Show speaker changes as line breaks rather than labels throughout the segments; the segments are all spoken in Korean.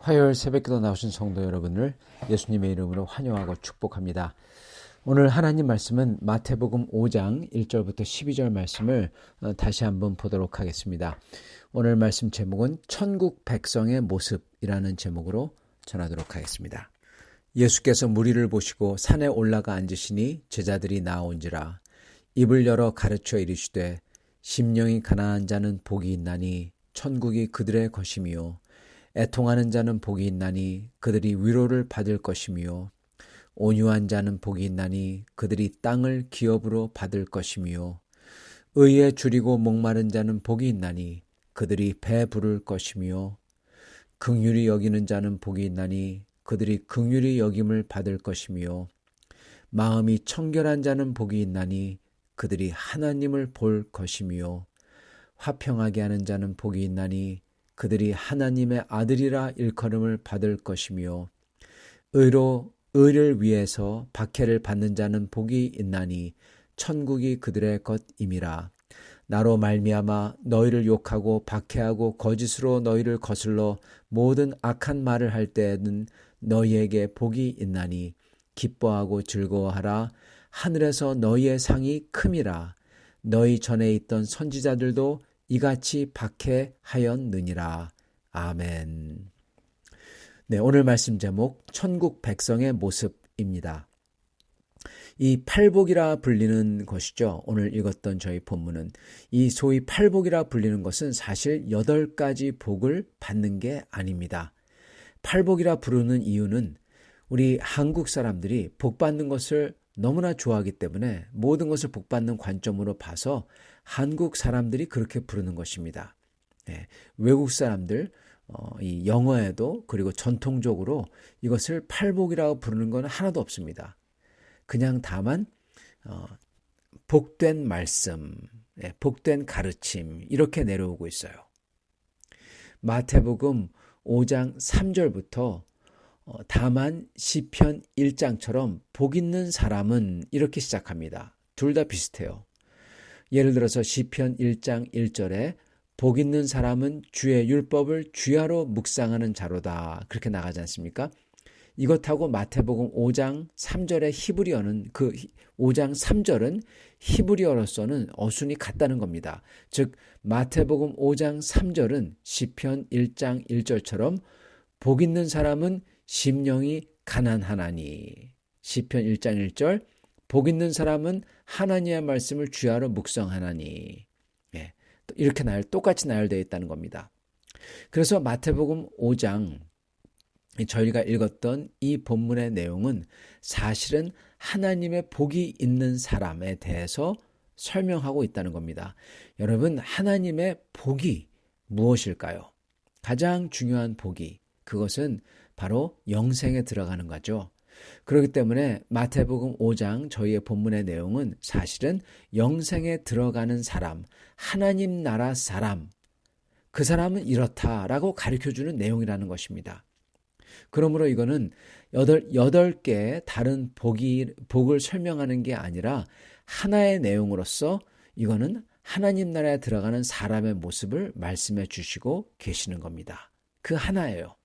화요일 새벽기도 나오신 성도 여러분을 예수님의 이름으로 환영하고 축복합니다. 오늘 하나님 말씀은 마태복음 5장 1절부터 12절 말씀을 다시 한번 보도록 하겠습니다. 오늘 말씀 제목은 천국 백성의 모습이라는 제목으로 전하도록 하겠습니다. 예수께서 무리를 보시고 산에 올라가 앉으시니 제자들이 나온지라. 입을 열어 가르쳐 이르시되 심령이 가난한 자는 복이 있나니 천국이 그들의 것이미요. 애통하는 자는 복이 있나니 그들이 위로를 받을 것이미요. 온유한 자는 복이 있나니 그들이 땅을 기업으로 받을 것이미요. 의에 줄이고 목마른 자는 복이 있나니 그들이 배 부를 것이미요. 긍휼히 여기는 자는 복이 있나니 그들이 긍휼히 여김을 받을 것이미요. 마음이 청결한 자는 복이 있나니 그들이 하나님을 볼 것이미요. 화평하게 하는 자는 복이 있나니 그들이 하나님의 아들이라 일컬음을 받을 것이며 의를 위해서 박해를 받는 자는 복이 있나니 천국이 그들의 것임이라. 나로 말미암아 너희를 욕하고 박해하고 거짓으로 너희를 거슬러 모든 악한 말을 할 때에는 너희에게 복이 있나니 기뻐하고 즐거워하라. 하늘에서 너희의 상이 큼이라. 너희 전에 있던 선지자들도 이같이 박해하였느니라. 아멘. 네, 오늘 말씀 제목 천국 백성의 모습입니다. 이 팔복이라 불리는 것이죠. 오늘 읽었던 저희 본문은 이 소위 팔복이라 불리는 것은 사실 8가지 복을 받는 게 아닙니다. 팔복이라 부르는 이유는 우리 한국 사람들이 복 받는 것을 너무나 좋아하기 때문에 모든 것을 복받는 관점으로 봐서 한국 사람들이 그렇게 부르는 것입니다. 네, 외국 사람들 이 영어에도 그리고 전통적으로 이것을 팔복이라고 부르는 건 하나도 없습니다. 그냥 다만 복된 말씀, 복된 가르침 이렇게 내려오고 있어요. 마태복음 5장 3절부터 다만 시편 1장처럼 복 있는 사람은 이렇게 시작합니다. 둘 다 비슷해요. 예를 들어서 시편 1장 1절에 복 있는 사람은 주의 율법을 주야로 묵상하는 자로다. 그렇게 나가지 않습니까? 이것하고 마태복음 5장 3절의 히브리어는 그 5장 3절은 히브리어로서는 어순이 같다는 겁니다. 즉 마태복음 5장 3절은 시편 1장 1절처럼 복 있는 사람은 심령이 가난하나니 시편 1장 1절 복 있는 사람은 하나님의 말씀을 주야로 묵상하나니 이렇게 똑같이 나열되어 있다는 겁니다. 그래서 마태복음 5장 저희가 읽었던 이 본문의 내용은 사실은 하나님의 복이 있는 사람에 대해서 설명하고 있다는 겁니다. 여러분, 하나님의 복이 무엇일까요? 가장 중요한 복이 그것은 바로 영생에 들어가는 거죠. 그렇기 때문에 마태복음 5장 저희의 본문의 내용은 사실은 영생에 들어가는 사람, 하나님 나라 사람, 그 사람은 이렇다라고 가르쳐주는 내용이라는 것입니다. 그러므로 이거는 8개의 다른 복을 설명하는 게 아니라 하나의 내용으로서 이거는 하나님 나라에 들어가는 사람의 모습을 말씀해 주시고 계시는 겁니다. 그 하나예요.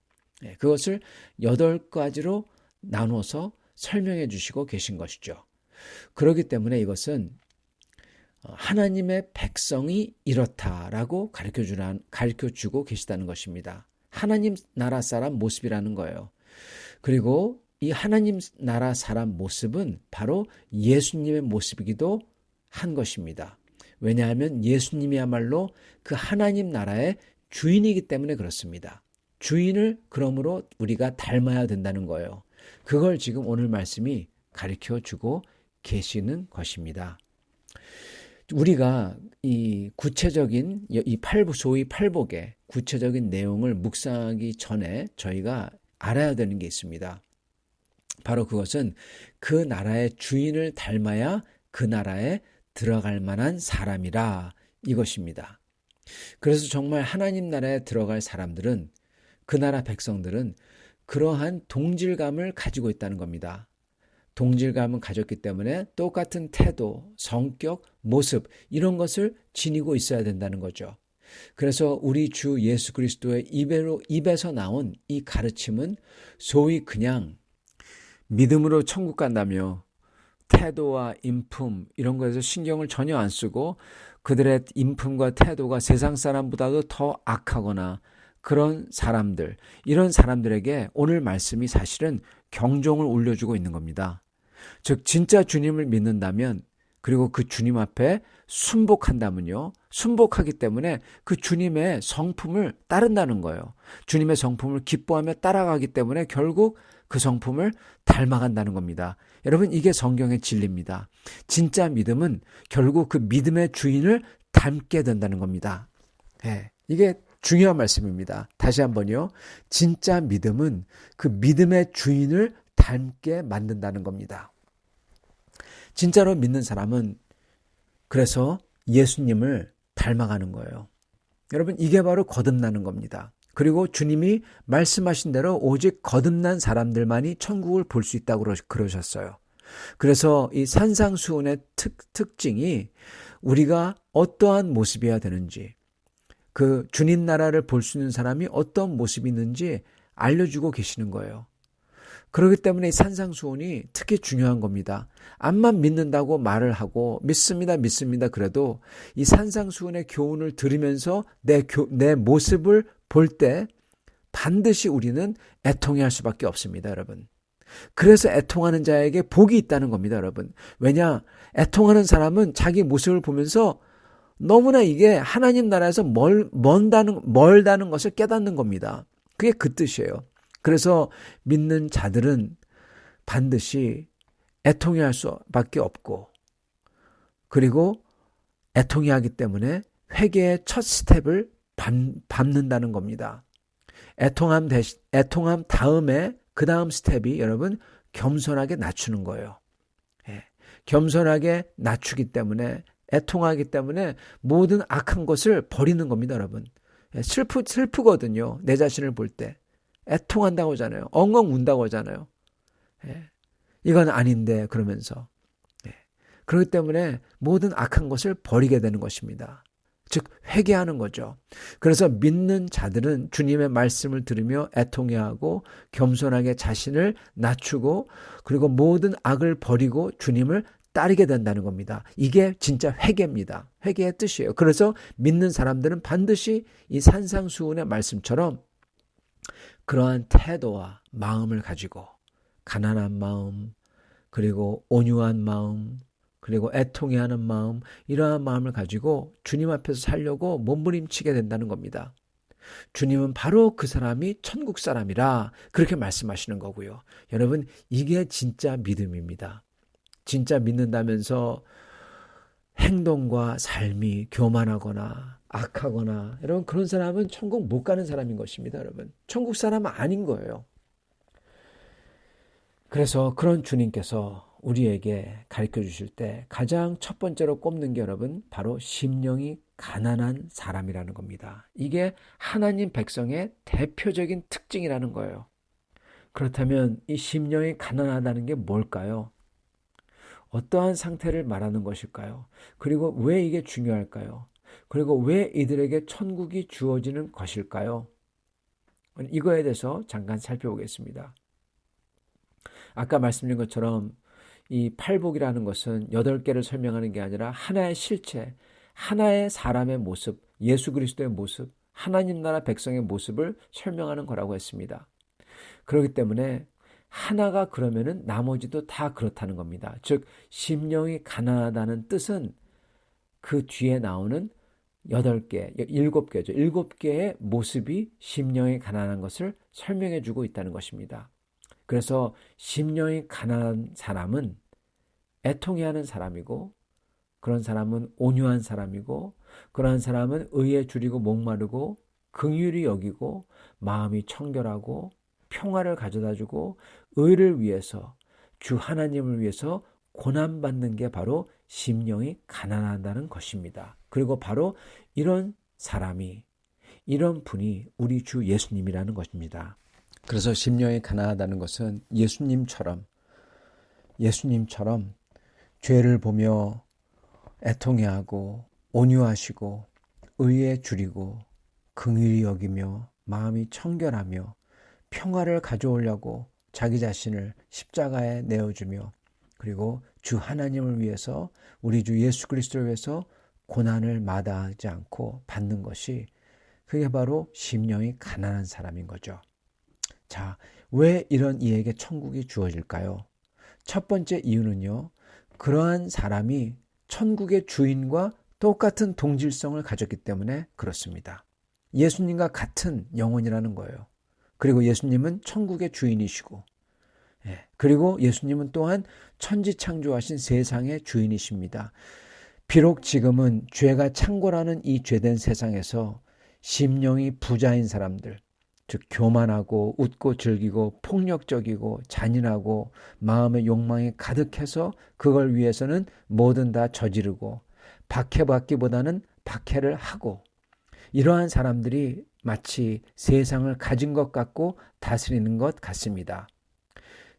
그것을 8가지로 나눠서 설명해 주시고 계신 것이죠. 그렇기 때문에 이것은 하나님의 백성이 이렇다라고 가르쳐주고 계시다는 것입니다. 하나님 나라 사람 모습이라는 거예요. 그리고 이 하나님 나라 사람 모습은 바로 예수님의 모습이기도 한 것입니다. 왜냐하면 예수님이야말로 그 하나님 나라의 주인이기 때문에 그렇습니다. 주인을 그러므로 우리가 닮아야 된다는 거예요. 그걸 지금 오늘 말씀이 가르쳐주고 계시는 것입니다. 우리가 이 구체적인 소위 팔복의 구체적인 내용을 묵상하기 전에 저희가 알아야 되는 게 있습니다. 바로 그것은 그 나라의 주인을 닮아야 그 나라에 들어갈 만한 사람이라 이것입니다. 그래서 정말 하나님 나라에 들어갈 사람들은 그 나라 백성들은 그러한 동질감을 가지고 있다는 겁니다. 동질감을 가졌기 때문에 똑같은 태도, 성격, 모습 이런 것을 지니고 있어야 된다는 거죠. 그래서 우리 주 예수 그리스도의 입에서 나온 이 가르침은 소위 그냥 믿음으로 천국 간다며 태도와 인품 이런 거에서 신경을 전혀 안 쓰고 그들의 인품과 태도가 세상 사람보다도 더 악하거나 그런 사람들, 이런 사람들에게 오늘 말씀이 사실은 경종을 울려주고 있는 겁니다. 즉 진짜 주님을 믿는다면 그리고 그 주님 앞에 순복한다면요. 순복하기 때문에 그 주님의 성품을 따른다는 거예요. 주님의 성품을 기뻐하며 따라가기 때문에 결국 그 성품을 닮아간다는 겁니다. 여러분 이게 성경의 진리입니다. 진짜 믿음은 결국 그 믿음의 주인을 닮게 된다는 겁니다. 네, 이게 중요한 말씀입니다. 다시 한번요. 진짜 믿음은 그 믿음의 주인을 닮게 만든다는 겁니다. 진짜로 믿는 사람은 그래서 예수님을 닮아가는 거예요. 여러분 이게 바로 거듭나는 겁니다. 그리고 주님이 말씀하신 대로 오직 거듭난 사람들만이 천국을 볼 수 있다고 그러셨어요. 그래서 이 산상수훈의 특징이 우리가 어떠한 모습이어야 되는지, 그 주님 나라를 볼 수 있는 사람이 어떤 모습이 있는지 알려주고 계시는 거예요. 그렇기 때문에 이 산상수훈이 특히 중요한 겁니다. 암만 믿는다고 말을 하고 믿습니다 그래도 이 산상수훈의 교훈을 들으면서 내 모습을 볼 때 반드시 우리는 애통해야 할 수밖에 없습니다, 여러분. 그래서 애통하는 자에게 복이 있다는 겁니다, 여러분. 왜냐? 애통하는 사람은 자기 모습을 보면서 너무나 이게 하나님 나라에서 멀다는 것을 깨닫는 겁니다. 그게 그 뜻이에요. 그래서 믿는 자들은 반드시 애통해야 할 수밖에 없고, 그리고 애통해야 하기 때문에 회개의 첫 스텝을 밟는다는 겁니다. 애통함 다음에 그 다음 스텝이 여러분 겸손하게 낮추는 거예요. 겸손하게 낮추기 때문에, 애통하기 때문에 모든 악한 것을 버리는 겁니다, 여러분. 슬프거든요. 내 자신을 볼 때. 애통한다고 하잖아요. 엉엉 운다고 하잖아요. 이건 아닌데 그러면서. 그렇기 때문에 모든 악한 것을 버리게 되는 것입니다. 즉 회개하는 거죠. 그래서 믿는 자들은 주님의 말씀을 들으며 애통해하고 겸손하게 자신을 낮추고 그리고 모든 악을 버리고 주님을 따르게 된다는 겁니다. 이게 진짜 회개입니다. 회개의 뜻이에요. 그래서 믿는 사람들은 반드시 이 산상수훈의 말씀처럼 그러한 태도와 마음을 가지고 가난한 마음, 그리고 온유한 마음, 그리고 애통해하는 마음, 이러한 마음을 가지고 주님 앞에서 살려고 몸부림치게 된다는 겁니다. 주님은 바로 그 사람이 천국 사람이라 그렇게 말씀하시는 거고요. 여러분 이게 진짜 믿음입니다. 진짜 믿는다면서 행동과 삶이 교만하거나 악하거나 여러분 그런 사람은 천국 못 가는 사람인 것입니다. 여러분 천국 사람은 아닌 거예요. 그래서 그런 주님께서 우리에게 가르쳐 주실 때 가장 첫 번째로 꼽는 게 여러분 바로 심령이 가난한 사람이라는 겁니다. 이게 하나님 백성의 대표적인 특징이라는 거예요. 그렇다면 이 심령이 가난하다는 게 뭘까요? 어떠한 상태를 말하는 것일까요? 그리고 왜 이게 중요할까요? 그리고 왜 이들에게 천국이 주어지는 것일까요? 이거에 대해서 잠깐 살펴보겠습니다. 아까 말씀드린 것처럼 이 팔복이라는 것은 8개를 설명하는 게 아니라 하나의 실체, 하나의 사람의 모습, 예수 그리스도의 모습, 하나님 나라 백성의 모습을 설명하는 거라고 했습니다. 그렇기 때문에 하나가 그러면은 나머지도 다 그렇다는 겁니다. 즉 심령이 가난하다는 뜻은 그 뒤에 나오는 8개, 7개죠. 7개의 모습이 심령이 가난한 것을 설명해 주고 있다는 것입니다. 그래서 심령이 가난한 사람은 애통해하는 사람이고 그런 사람은 온유한 사람이고 그러한 사람은 의에 줄이고 목마르고 긍휼히 여기고 마음이 청결하고 평화를 가져다주고 의를 위해서 주 하나님을 위해서 고난받는 게 바로 심령이 가난하다는 것입니다. 그리고 바로 이런 사람이 이런 분이 우리 주 예수님이라는 것입니다. 그래서 심령이 가난하다는 것은 예수님처럼 죄를 보며 애통해하고 온유하시고 의에 줄이고 긍휼히 여기며 마음이 청결하며 평화를 가져오려고 자기 자신을 십자가에 내어주며 그리고 주 하나님을 위해서 우리 주 예수 그리스도를 위해서 고난을 마다하지 않고 받는 것이 그게 바로 심령이 가난한 사람인 거죠. 자, 왜 이런 이에게 천국이 주어질까요? 첫 번째 이유는요. 그러한 사람이 천국의 주인과 똑같은 동질성을 가졌기 때문에 그렇습니다. 예수님과 같은 영혼이라는 거예요. 그리고 예수님은 천국의 주인이시고 그리고 예수님은 또한 천지창조하신 세상의 주인이십니다. 비록 지금은 죄가 창궐하는 이 죄된 세상에서 심령이 부자인 사람들, 즉 교만하고 웃고 즐기고 폭력적이고 잔인하고 마음의 욕망이 가득해서 그걸 위해서는 뭐든 다 저지르고 박해받기보다는 박해를 하고 이러한 사람들이 마치 세상을 가진 것 같고 다스리는 것 같습니다.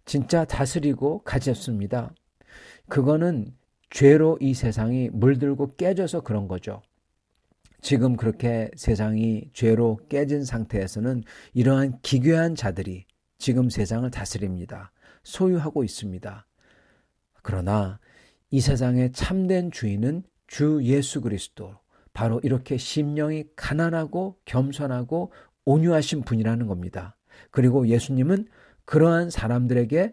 진짜 다스리고 가졌습니다. 그거는 죄로 이 세상이 물들고 깨져서 그런 거죠. 지금 그렇게 세상이 죄로 깨진 상태에서는 이러한 기괴한 자들이 지금 세상을 다스립니다. 소유하고 있습니다. 그러나 이 세상의 참된 주인은 주 예수 그리스도, 바로 이렇게 심령이 가난하고 겸손하고 온유하신 분이라는 겁니다. 그리고 예수님은 그러한 사람들에게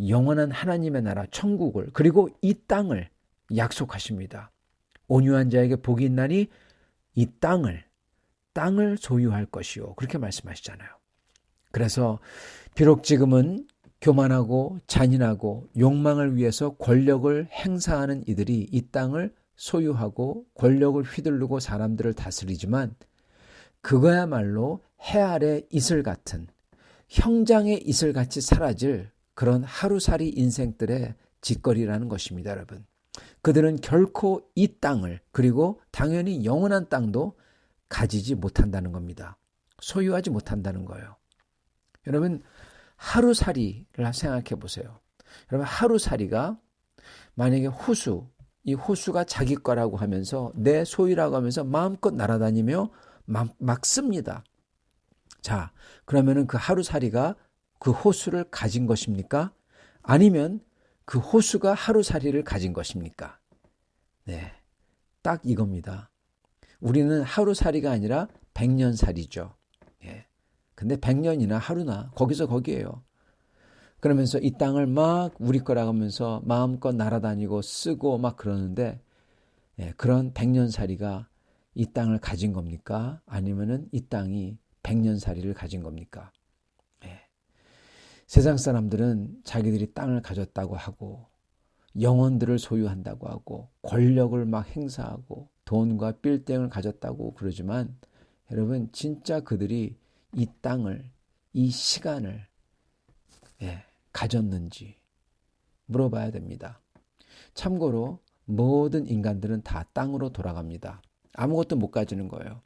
영원한 하나님의 나라 천국을 그리고 이 땅을 약속하십니다. 온유한 자에게 복이 있나니 이 땅을 소유할 것이요. 그렇게 말씀하시잖아요. 그래서 비록 지금은 교만하고 잔인하고 욕망을 위해서 권력을 행사하는 이들이 이 땅을 소유하고 권력을 휘두르고 사람들을 다스리지만 그거야말로 해 아래 이슬 같은 형장의 이슬같이 사라질 그런 하루살이 인생들의 짓거리라는 것입니다, 여러분. 그들은 결코 이 땅을 그리고 당연히 영원한 땅도 가지지 못한다는 겁니다. 소유하지 못한다는 거예요. 여러분 하루살이를 생각해 보세요. 여러분 하루살이가 만약에 이 호수가 자기 거라고 하면서 내 소유라고 하면서 마음껏 날아다니며 막 씁니다. 자, 그러면은 그 하루살이가 그 호수를 가진 것입니까? 아니면 그 호수가 하루살이를 가진 것입니까? 네, 딱 이겁니다. 우리는 하루살이가 아니라 백년살이죠. 예. 근데 100년이나 하루나 거기서 거기에요. 그러면서 이 땅을 막 우리 거라고 하면서 마음껏 날아다니고 쓰고 막 그러는데 그런 100년살이가 이 땅을 가진 겁니까? 아니면은 이 땅이 100년살이를 가진 겁니까? 세상 사람들은 자기들이 땅을 가졌다고 하고 영혼들을 소유한다고 하고 권력을 막 행사하고 돈과 빌딩을 가졌다고 그러지만 여러분 진짜 그들이 이 땅을 이 시간을 가졌는지 물어봐야 됩니다. 참고로 모든 인간들은 다 땅으로 돌아갑니다. 아무것도 못 가지는 거예요.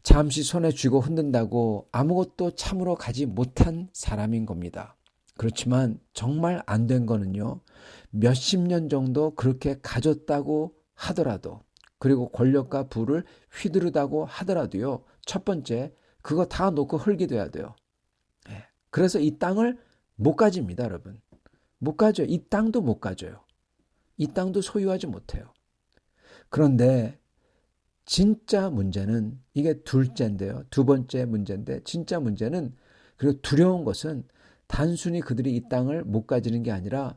잠시 손에 쥐고 흔든다고 아무것도 참으로 가지 못한 사람인 겁니다. 그렇지만 정말 안 된 거는요. 몇십 년 정도 그렇게 가졌다고 하더라도 그리고 권력과 부를 휘두르다고 하더라도요. 첫 번째 그거 다 놓고 흙이 돼야 돼요. 그래서 이 땅을 못 가집니다, 여러분. 못 가져요. 이 땅도 못 가져요. 이 땅도 소유하지 못해요. 그런데 진짜 문제는 이게 둘째인데요. 두 번째 문제인데 진짜 문제는 그리고 두려운 것은 단순히 그들이 이 땅을 못 가지는 게 아니라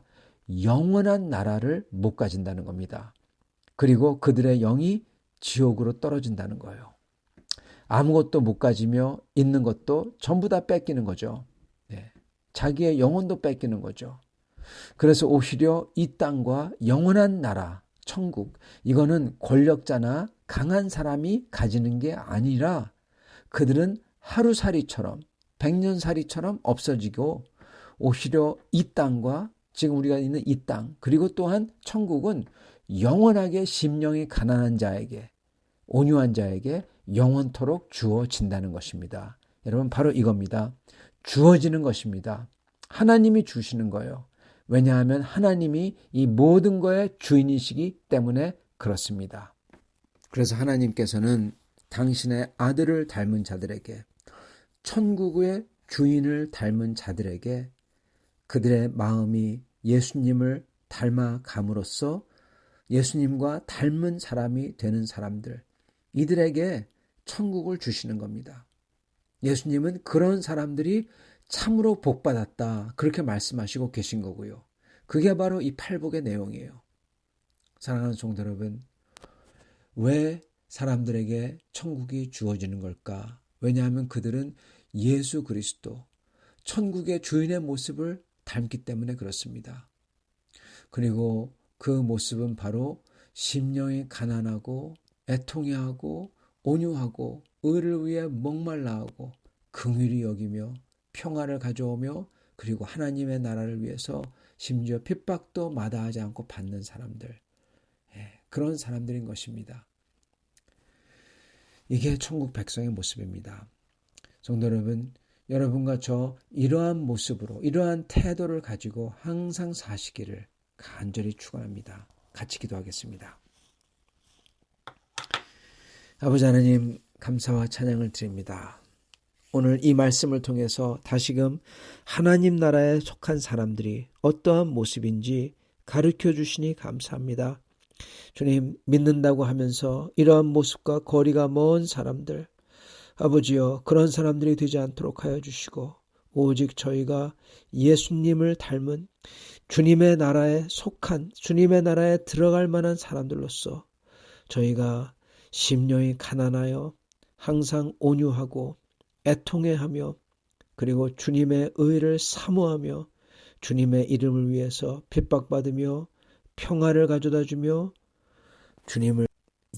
영원한 나라를 못 가진다는 겁니다. 그리고 그들의 영이 지옥으로 떨어진다는 거예요. 아무것도 못 가지며 있는 것도 전부 다 뺏기는 거죠. 자기의 영혼도 뺏기는 거죠. 그래서 오히려 이 땅과 영원한 나라, 천국, 이거는 권력자나 강한 사람이 가지는 게 아니라 그들은 하루살이처럼 백년살이처럼 없어지고 오히려 이 땅과 지금 우리가 있는 이 땅 그리고 또한 천국은 영원하게 심령이 가난한 자에게 온유한 자에게 영원토록 주어진다는 것입니다. 여러분 바로 이겁니다. 주어지는 것입니다. 하나님이 주시는 거예요. 왜냐하면 하나님이 이 모든 거의 주인이시기 때문에 그렇습니다. 그래서 하나님께서는 당신의 아들을 닮은 자들에게, 천국의 주인을 닮은 자들에게 그들의 마음이 예수님을 닮아감으로써 예수님과 닮은 사람이 되는 사람들, 이들에게 천국을 주시는 겁니다. 예수님은 그런 사람들이 참으로 복받았다, 그렇게 말씀하시고 계신 거고요. 그게 바로 이 팔복의 내용이에요. 사랑하는 성도 여러분, 왜 사람들에게 천국이 주어지는 걸까? 왜냐하면 그들은 예수 그리스도, 천국의 주인의 모습을 닮기 때문에 그렇습니다. 그리고 그 모습은 바로 심령이 가난하고 애통해하고 온유하고 의를 위해 목말라하고 긍휼히 여기며 평화를 가져오며 그리고 하나님의 나라를 위해서 심지어 핍박도 마다하지 않고 받는 사람들, 그런 사람들인 것입니다. 이게 천국 백성의 모습입니다. 성도 여러분, 여러분과 저 이러한 모습으로, 이러한 태도를 가지고 항상 사시기를 간절히 축원합니다. 같이 기도하겠습니다. 아버지 하나님, 감사와 찬양을 드립니다. 오늘 이 말씀을 통해서 다시금 하나님 나라에 속한 사람들이 어떠한 모습인지 가르쳐 주시니 감사합니다. 주님, 믿는다고 하면서 이러한 모습과 거리가 먼 사람들, 아버지여, 그런 사람들이 되지 않도록 하여 주시고 오직 저희가 예수님을 닮은 주님의 나라에 속한, 주님의 나라에 들어갈 만한 사람들로서 저희가 심령이 가난하여 항상 온유하고 애통해하며 그리고 주님의 의를 사모하며 주님의 이름을 위해서 핍박받으며 평화를 가져다 주며 주님을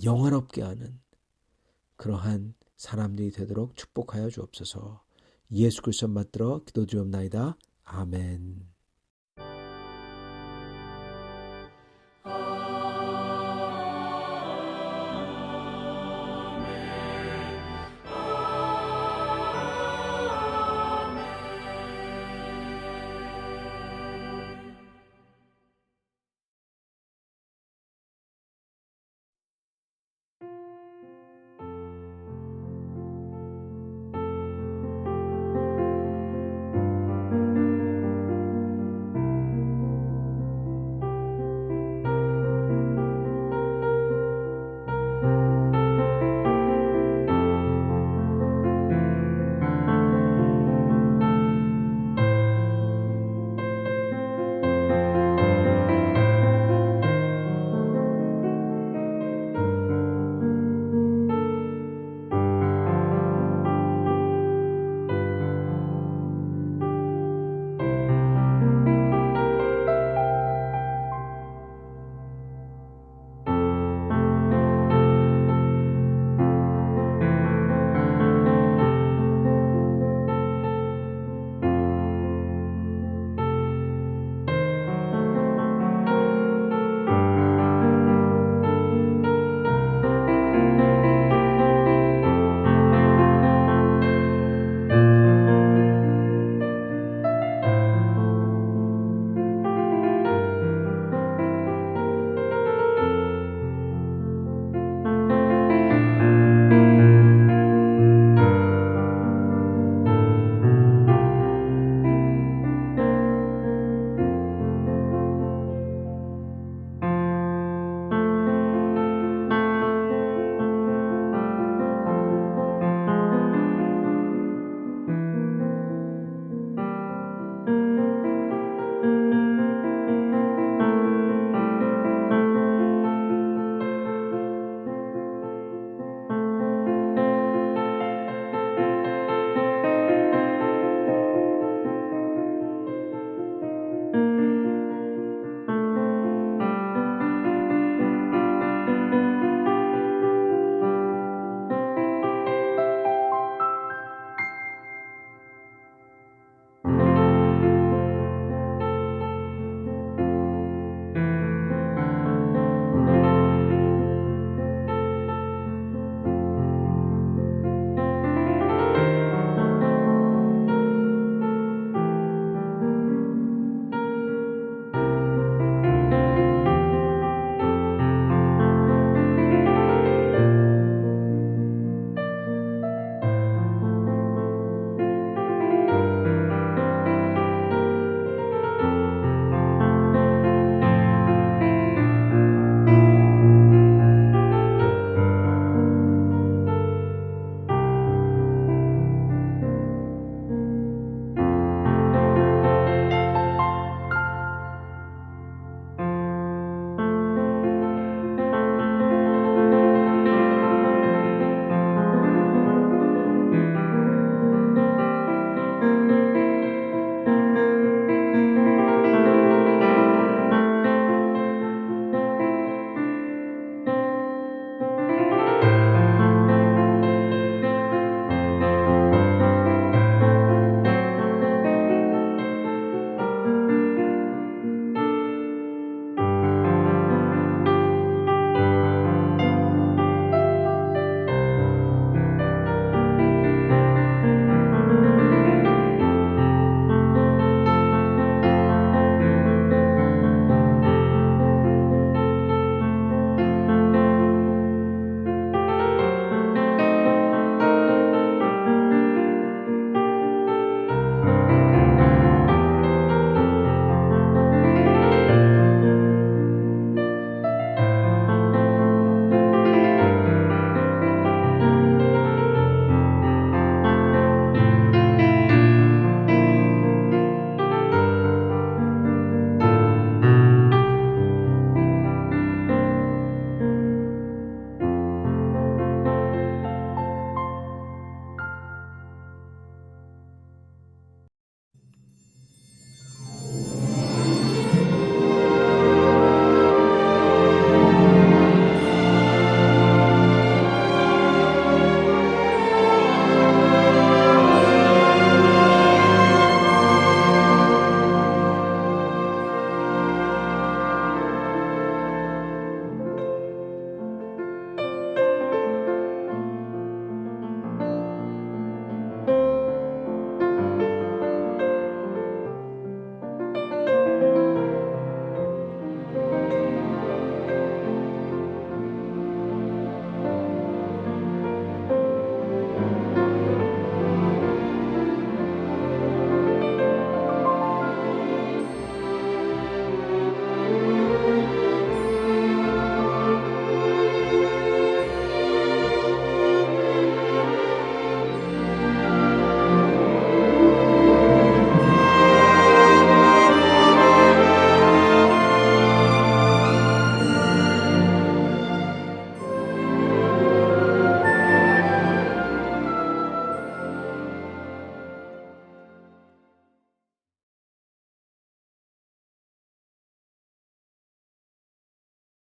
영화롭게 하는 그러한 사람들이 되도록 축복하여 주옵소서. 예수 그리스도 받들어 기도드리옵나이다. 아멘.